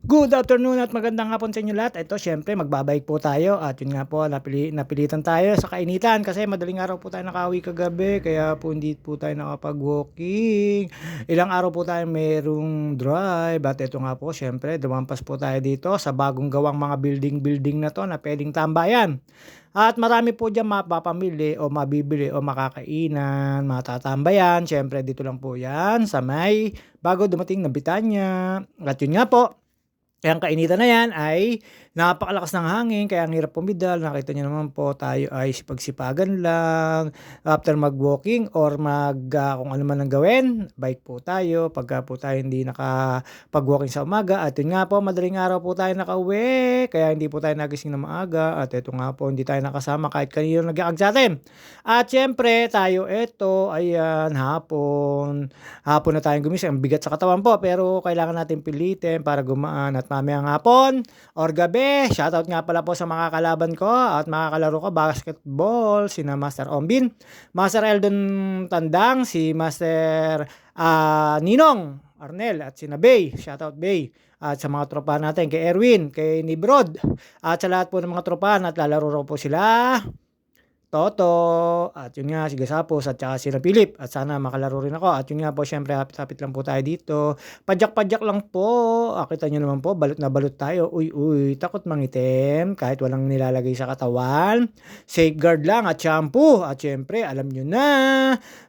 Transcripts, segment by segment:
Good afternoon at magandang hapon sa inyo lahat. Ito syempre magbabike po tayo at yun nga po napilitan tayo sa kainitan kasi madaling araw po tayo nakauwi kagabi kaya po hindi po tayo nakapag-walking. Ilang araw po tayo merong drive at ito nga po syempre dumampas po tayo dito sa bagong gawang mga building na to na pwedeng tambayan. At marami po diyan mapapamili o mabibili o makakainan, matatambayan. Syempre dito lang po yan sa may bago dumating na Bitanya. At yun nga po, ang kainitan na 'yan ay napakalakas ng hangin kaya ang hirap pumidal. Nakita niyo naman po tayo ay sipag-sipagan lang after mag-walking or kung ano man ang gawin, bike po tayo pagka po tayo hindi nakapag-walking sa umaga at yun nga po madaling araw po tayo nakauwi kaya hindi po tayo nagising na maaga at ito nga po hindi tayo nakasama kahit kanino nag-aag sa'tin. At siyempre tayo eto ayan hapon na tayong gumising. Ang bigat sa katawan po pero kailangan natin pilitin para gumaan at mamayang hapon or gabi. Shoutout nga pala po sa mga kalaban ko at mga kalaro ko basketball, sina Master Ombin, Master Eldon Tandang, si Master Ninong Arnel at sina Bay. Shoutout Bay. At sa mga tropa natin kay Erwin, kay Nibrod at sa lahat po ng mga tropa at lalaro po sila Toto, at yun nga si Gasapos at saka si Philip at sana makalaro rin ako at yun nga po syempre hapit-hapit lang po tayo dito. Padyak-padyak lang po. Kita nyo naman po balot na balot tayo. Uy, takot mangitim kahit walang nilalagay sa katawan. Safeguard lang at shampoo at syempre alam nyo na.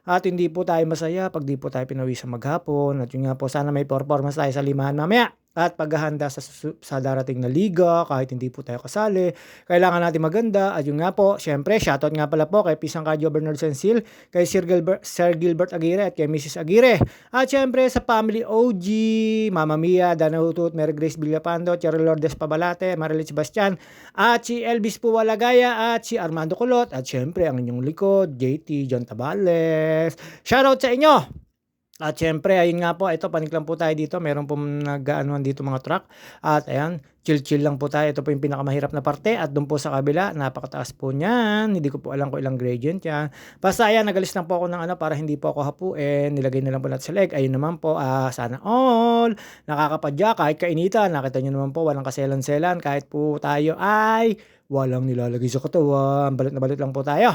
At hindi po tayo masaya pag di po tayo pinawisan maghapon at yun nga po sana may performance tayo sa limahan mamaya. At paghahanda sa darating na liga, kahit hindi po tayo kasali, kailangan natin maganda. At yun nga po, syempre, shoutout nga pala po kay Pisang Kadyo Bernard Sensil, kay Sir Gilbert Aguirre at kay Mrs. Aguirre. At syempre, sa family OG, Mama Mia, Dana Hutut, Mary Grace Villapando, Cheryl Lourdes Pabalate, Marilit Sebastian, at si Elvis Puwalagaya, at si Armando Kulot, at syempre, ang inyong likod, JT, John Tabales. Shoutout sa inyo! At syempre, ayun nga po, ito panik lang po tayo dito. Meron po nag-aanuhan dito mga truck. At ayan, chill lang po tayo. Ito po yung pinakamahirap na parte. At doon po sa kabila, napakataas po niyan. Hindi ko po alam kung ilang gradient yan. Basta ayan, nagalis lang po ako ng para hindi po ako hapuin. Nilagay na lang po natin sa leg. Ayun naman po, sana all. Nakakapadya kahit kainitan. Nakita nyo naman po, walang kaselan-selan. Kahit po tayo ay walang nilalagay sa katawan. Balit na balit lang po tayo.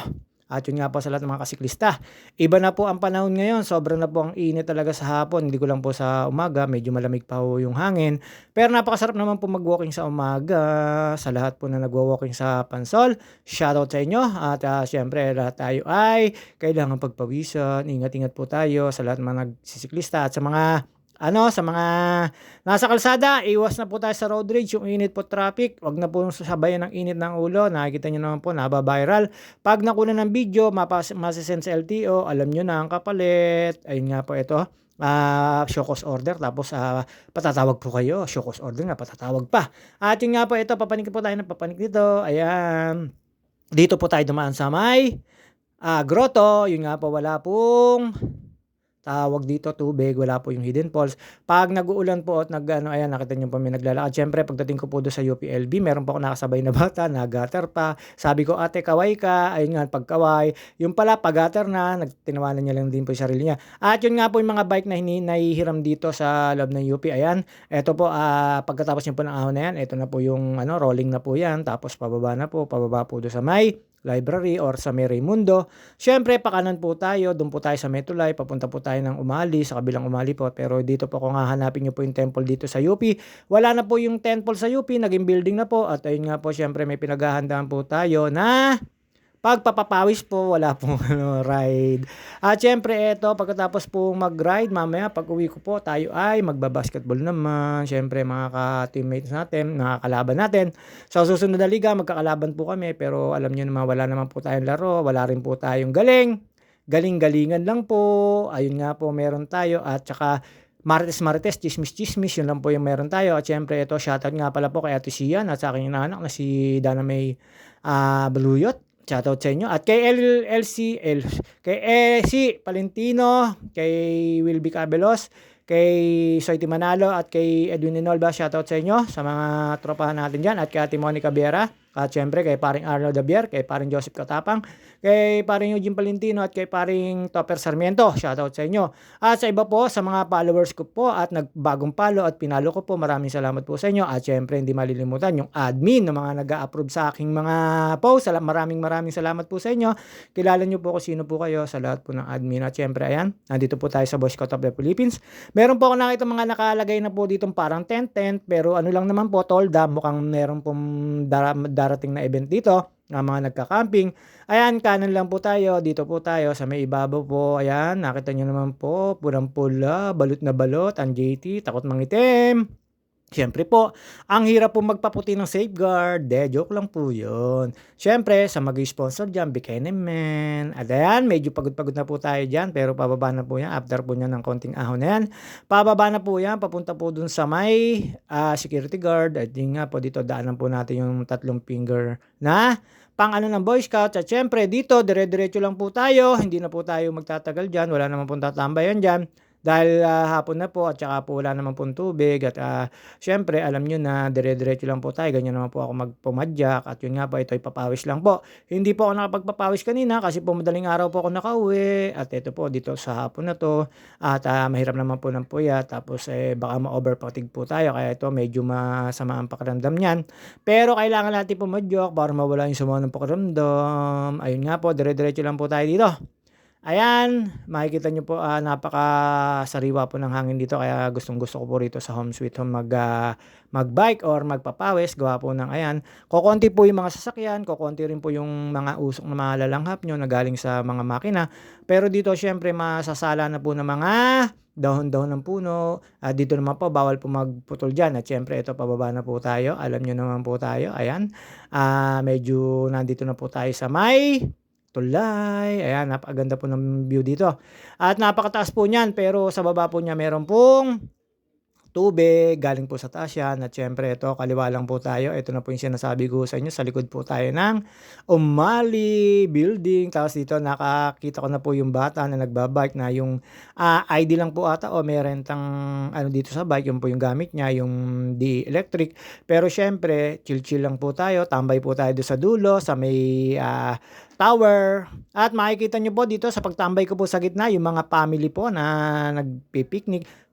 At yun nga po sa lahat ng mga kasiklista. Iba na po ang panahon ngayon. Sobrang na po ang init talaga sa hapon. Hindi ko lang po sa umaga. Medyo malamig pa po yung hangin. Pero napakasarap naman po mag-walking sa umaga. Sa lahat po na nagwa-walking sa Pansol. Shoutout sa inyo. At syempre lahat tayo ay kailangan pagpawisan. Ingat-ingat po tayo sa lahat ng mga nagsisiklista. At sa mga nasa kalsada, iwas na po tayo sa road rage, yung init po traffic, wag na po sabayan ng init ng ulo. Nakikita nyo naman po, nababiral. Pag nakuna ng video, masisend sa LTO, alam nyo na ang kapalit. Ayun nga po ito, show cause order, tapos patatawag po kayo, show cause order nga, patatawag pa. At yun nga po ito, papanik po tayo ng papanik dito. Ayan, dito po tayo dumaan sa may grotto. Yun nga po, wala pong tawag dito tubig, wala po yung hidden falls. Pag nag-uulan po at ayan, nakita niyo po may naglalakad. Syempre, pagdating ko po doon sa UPLB, meron po ako nakasabay na bata, nagater pa. Sabi ko, ate, kaway ka. Ayun nga, pagkaway. Yung pala, pagater na, tinawanan niya lang din po yung sarili niya. At yun nga po yung mga bike na nahihiram dito sa loob ng UP. Ayan, eto po, pagkatapos niyo po ng ahon na yan, eto na po yung rolling na po yan. Tapos pababa po doon sa may library or sa may Raimundo. Syempre, pakanan po tayo, doon po tayo sa Metulay, papunta po tayo ng Umali, sa kabilang Umali po. Pero dito po kung hahanapin nyo po yung temple dito sa UP, wala na po yung temple sa UP, naging building na po. At ayun nga po, syempre may pinaghahandaan po tayo na pagpapapawis po, wala pong ride. At syempre ito, pagkatapos po mag-ride, mamaya pag uwi ko po, tayo ay magbabasketball naman. Syempre mga ka-teammates natin, mga kalaban natin. Sa susunod na liga, magkakalaban po kami. Pero alam nyo naman, wala naman po tayong laro. Wala rin po tayong galing-galingan lang po. Ayun nga po, meron tayo. At saka Marites, chismis, yun lang po yung meron tayo. At syempre ito, shoutout nga pala po kay Ate Sian at sa aking anak na si Dana May Baluyot. Shoutout sa inyo. At kay kay AC Palentino, kay Wilby Cabelos, kay Soiti Manalo, at kay Edwin Inolba, shoutout sa inyo, sa mga tropahan natin dyan, at kay Ate Monica Biera. At syempre kay paring Arnold Javier, kay paring Joseph Katapang, kay paring Eugene Palentino at kay paring Topper Sarmiento. Shoutout sa inyo. At sa iba po, sa mga followers ko po at nagbagong follow at pinalo ko po, maraming salamat po sa inyo. At syempre hindi malilimutan yung admin ng mga nag-a-approve sa aking mga post. Maraming salamat po sa inyo. Kilala nyo po kung sino po kayo sa lahat po ng admin. At syempre ayan, nandito po tayo sa Boy Scout of the Philippines. Meron po ako nakita mga nakalagay na po dito parang tent, pero ano lang naman po, tolda, mukhang meron pong darating na event dito, mga nagka-camping. Ayan, kanan lang po tayo, dito po tayo sa may ibabaw po. Ayan, nakita nyo naman po, pulang-pula, balot na balot, ang JT, takot mangitim. Siyempre po, ang hirap po magpaputi ng safeguard. Joke lang po yun. Siyempre, sa mag-sponsor dyan, Bikini Man. At ayan, medyo pagod-pagod na po tayo dyan. Pero pababa na po yan. After po niya ng konting ahon na yan. Pababa na po yan. Papunta po dun sa may security guard. At yun nga po, dito daanan po natin yung 3 finger na pang ano ng Boy Scouts. At syempre, dito, dire-diretso lang po tayo. Hindi na po tayo magtatagal dyan. Wala naman pong tatambayan dyan. Dahil hapon na po at saka po wala naman pong tubig at syempre alam nyo na dire-diretso lang po tayo, ganyan naman po ako magpumadyak at yun nga po, ito ay papawis lang po. Hindi po ako nakapagpapawis kanina kasi po madaling araw po ako nakauwi at ito po dito sa hapon na to at mahirap naman po ng puyat tapos baka ma-overfatigue po tayo kaya ito medyo masama ang pakiramdam niyan. Pero kailangan natin pumadyak para mawala yung sama ng pakiramdam. Ayun nga po, dire-diretso lang po tayo dito. Ayan, makikita nyo po napakasariwa po ng hangin dito kaya gustong-gusto ko po rito sa Home Sweet Home mag-bike or magpapawis. Gawa po ng ayan. Kokonti po yung mga sasakyan, kokonti rin po yung mga usok na malalanghap nyo na galing sa mga makina. Pero dito syempre masasala na po ng mga dahon-dahon ng puno. Dito naman po bawal po magputol dyan. At syempre ito pababa na po tayo. Alam nyo naman po tayo. Ayan, medyo nandito na po tayo sa may tulay. Ayan, napakaganda po ng view dito. At napakataas po niyan, pero sa baba po niya meron pong tubig, galing po sa taas yan. At syempre ito, kaliwa lang po tayo. Ito na po yung sinasabi ko sa inyo. Sa likod po tayo ng Umali Building. Tapos dito nakakita ko na po yung bata na nagbabike na yung ID lang po ata o may rentang ano dito sa bike. Yung po yung gamit niya, yung di-electric. Pero syempre, chill-chill lang po tayo. Tambay po tayo doon sa dulo, sa may tower. At makikita nyo po dito sa pagtambay ko po sa gitna, yung mga family po na nagpipiknik.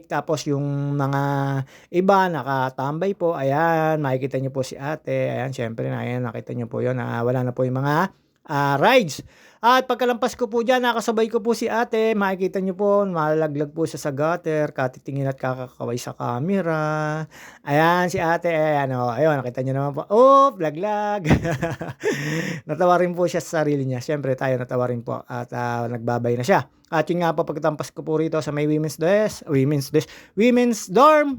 Tapos yung mga iba nakatambay po. Ayan, makikita nyo po si ate. Ayan, syempre ayan, nakita nyo po yun. Wala na po yung mga rides. At pagkalampas ko po dyan, nakasabay ko po si ate. Makikita nyo po, malaglag po siya sa gutter. Katitingin at kakakaway sa camera. Ayan, si ate. Ayan, ayun, nakita nyo naman po. Oh, laglag. Natawa rin po siya sa sarili niya. Siyempre, tayo natawa rin po. At nagbabay na siya. At yun nga po, pagkatampas ko po rito sa may women's dorm.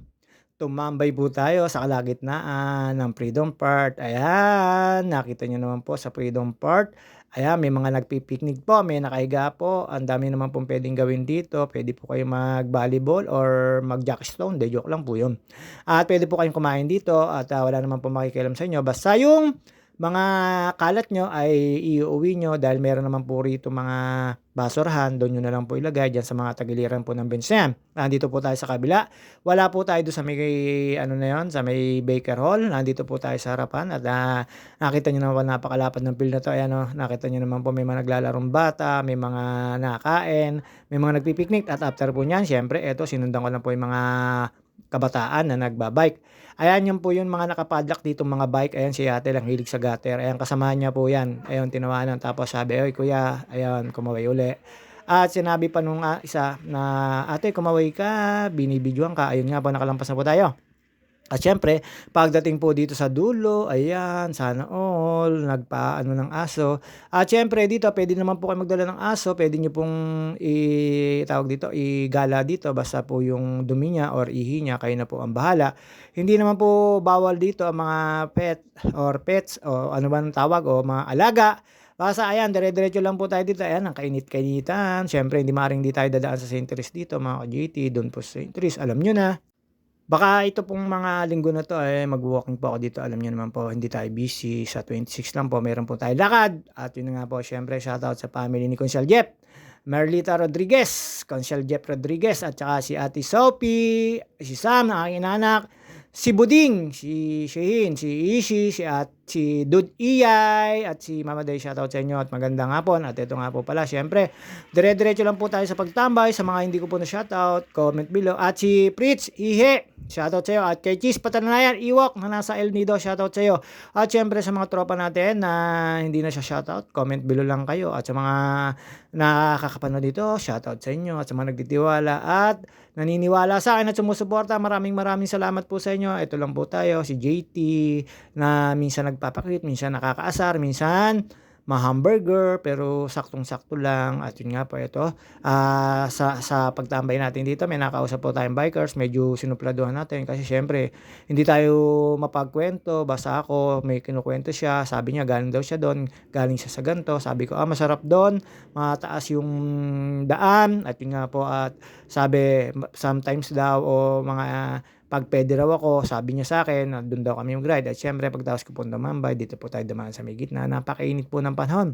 Tumambay po tayo sa kalagitnaan ng Freedom Park. Ayan, nakita nyo naman po sa Freedom Park. Ayan, may mga nagpipiknik po, may nakahiga po. Ang dami naman pong pwedeng gawin dito. Pwede po kayo mag-volleyball or mag-jackstone. Joke lang po yun. At pwede po kayong kumain dito at wala naman po makikialam sa inyo. Basta yung mga kalat nyo ay iuwi nyo dahil meron naman po rito mga basurahan, doon nyo na lang po ilagay dyan sa mga tagiliran po ng bench na yan. Nandito po tayo sa kabila. Wala po tayo doon sa may, ano na yun, sa may Baker Hall. Nandito po tayo sa harapan at nakita nyo naman napakalapad ng field na to. Ayan, nakita nyo naman po may mga naglalarong bata, may mga nakain, may mga nagpipiknik at after po nyan, syempre, eto, sinundan ko na po yung mga kabataan na nagbabike. Ayan, yun po yung mga nakapadlock dito mga bike. Ayan, si ate lang hilig sa gutter. Ayan, kasama niya po yan. Ayan, tinawanan. Tapos sabi, oy kuya, ayan, kumaway uli. At sinabi pa nung isa na, ate, kumaway ka, binibidyoan ka. Ayun nga po, nakalampas na po tayo. At syempre, pagdating po dito sa dulo, ayan, sana all, nagpaano ng aso. At syempre dito, pwede naman po kayo magdala ng aso, pwede nyo pong igala dito, basta po yung dumi niya or ihi niya, kayo na po ang bahala. Hindi naman po bawal dito ang mga pets o ano ba ang tawag o mga alaga. Basta ayan, dire-diretso lang po tayo dito. Ayan, ang kainit-kainitan. Syempre, hindi maaaring di tayo dadaan sa St. Therese dito, mga ka-GT, doon po sa St. Therese, alam nyo na. Baka ito pong mga linggo na to mag-walking po ako dito. Alam niyo naman po, hindi tayo busy. Sa 26 lang po, meron po tayo lakad. At yun nga po, syempre, shoutout sa family ni Consiel Jeff, Merlita Rodriguez, Consiel Jeff Rodriguez, at saka si Ate Sophie, si Sam, ang aking anak, si Buding, si Shehin, si Ishi, si Dud Iyay, at si Mama Day, shoutout sa inyo at magandang hapon. At ito nga po pala, syempre, dire-diretso lang po tayo sa pagtambay. Sa mga hindi ko po na shoutout, comment below. At si Fritz Ihe, shoutout sa iyo. At kay Cheese Patananayan, Iwok na nasa El Nido, shoutout sa iyo. At syempre sa mga tropa natin na hindi na siya shoutout, comment below lang kayo. At sa mga nakakapanood dito, shoutout sa inyo. At sa mga nagtitiwala at naniniwala sa akin at sumusuporta, maraming salamat po sa inyo. Ito lang po tayo, si JT na minsan nagpapakit, minsan nakakaasar, minsan ma-hamburger, pero saktong-sakto lang. At yun nga po ito, sa pagtambay natin dito, may nakausap po tayong bikers, medyo sinupladuhan natin kasi syempre hindi tayo mapagkwento. Basta ako may kinukwento siya, sabi niya galing daw siya doon, galing siya sa ganto. Sabi ko masarap doon, mataas yung daan. At yun nga po, at sabi sometimes daw o mga pag pwede raw ako, sabi niya sa akin, doon daw kami mag-ride. At syempre, pagdaos ko po Mambay, dito po tayo dumaan sa may gitna. Napakainit po ng panahon.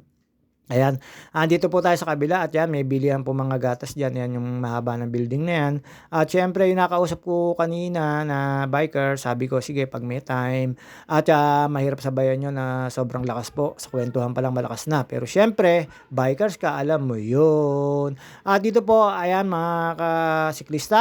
Ayan, dito po tayo sa kabila at yan, may bilihan po mga gatas dyan. Yan yung mahaba ng building na yan. At syempre, yung nakausap ko kanina na biker, sabi ko, sige, pag may time. At mahirap sabayan nyo na sobrang lakas po. Sa kwentuhan palang malakas na. Pero syempre, bikers ka, alam mo yun. At dito po, ayan, mga kasiklista,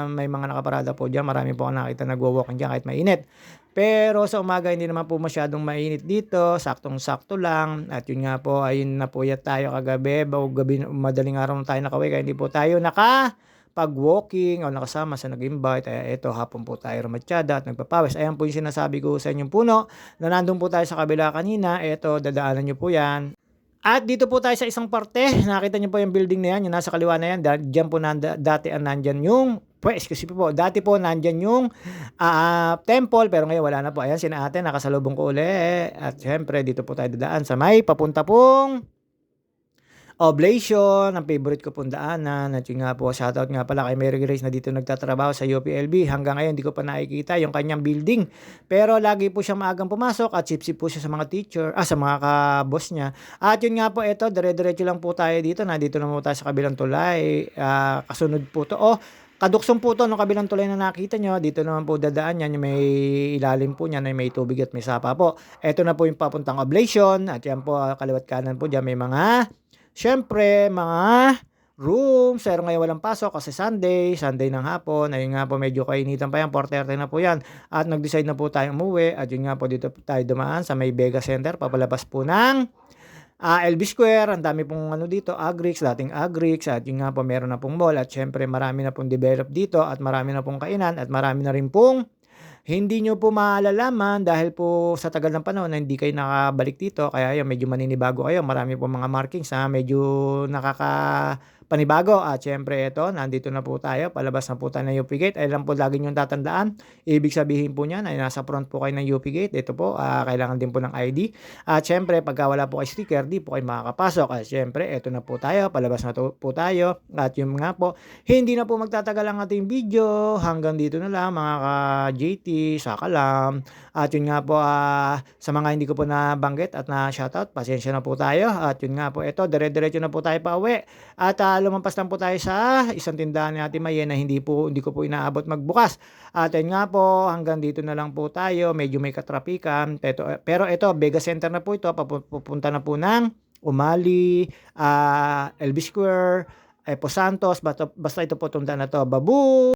may mga nakaparada po dyan. Marami po ako nakita nagwo-walking dyan kahit mainit. Pero sa umaga hindi naman po masyadong mainit dito, saktong-sakto lang. At yun nga po, ayun na po tayo kagabi, bago gabi, madaling araw na tayo nakauwi, kaya hindi po tayo pag-walking o nakasama sa nag-invite. Ito, hapon po tayo rumatsyada at nagpapawis. Ayan po yung sinasabi ko sa inyong puno na nandun po tayo sa kabila kanina. Ito, dadaanan nyo po yan. At dito po tayo sa isang parte, nakita niyo po yung building na yan, yung nasa kaliwa na yan, diyan po dati nandyan yung, excuse me po, dati po nandyan yung temple, pero ngayon wala na po. Ayan, sina ate, nakasalubong ko uli. At syempre, dito po tayo dadaan sa may papunta pong Oblation, ang favorite ko pong daanan. At yun nga po, shoutout nga pala kay Mary Grace na dito nagtatrabaho sa UPLB. Hanggang ngayon, hindi ko pa nakikita yung kanyang building. Pero lagi po siyang maagang pumasok at sip-sip po siya sa mga teacher, sa mga ka-boss niya. At yun nga po, ito, dire-diretso lang po tayo dito. Nandito na po tayo sa kabilang tulay. Kasunod po to. Kaduksong po to, no kabilang tulay na nakita nyo. Dito naman po dadaan yan. Yung may ilalim po niyan, may tubig at may sapa po. Ito na po yung papuntang Oblation. At yan po, kaliwat kanan po dyan, may mga syempre, mga rooms. Pero ngayon walang pasok kasi Sunday ng hapon. Ayun nga po, medyo kainitan pa yan. 4:30 na po yan. At nag-decide na po tayo umuwi. At yun nga po, dito tayo dumaan sa may Vega Center. Papalabas po ng LB Square. Ang dami pong dito, Agrix, dating Agrix. At yun nga po, meron na pong mall. At syempre, marami na pong develop dito. At marami na pong kainan. At marami na rin pong hindi nyo po malalaman dahil po sa tagal ng panahon na hindi kayo nakabalik dito. Kaya yun, medyo maninibago kayo. Marami po mga markings na medyo nakakapanibago. At syempre ito, nandito na po tayo. Palabas na po tayo ng UP Gate. Ay lang po lagi nyo tatandaan. Ibig sabihin po niyan ay nasa front po kayo ng UP Gate. Ito po, kailangan din po ng ID. At syempre, pagka wala po kayo sticker, di po kayo makakapasok. At syempre, ito na po tayo. Palabas na po tayo. At yung nga po, hindi na po magtatagal ang ating video. Hanggang dito na lang mga ka-JT, sa kalam. At yun nga po, sa mga hindi ko po nabanggit at na shoutout, pasensya na po tayo. At yun nga po, ito, dire-diretso na po tayo pa uwi. At lumampas lang po tayo sa isang tindahan ni Ate Maye na hindi ko po inaabot magbukas. At yun nga po, hanggang dito na lang po tayo. Medyo may katrapikan. Pero ito, Vega Center na po ito. Pupunta na po ng Umali, LB Square, Epo Santos. Basta ito po tunda na to. Babu!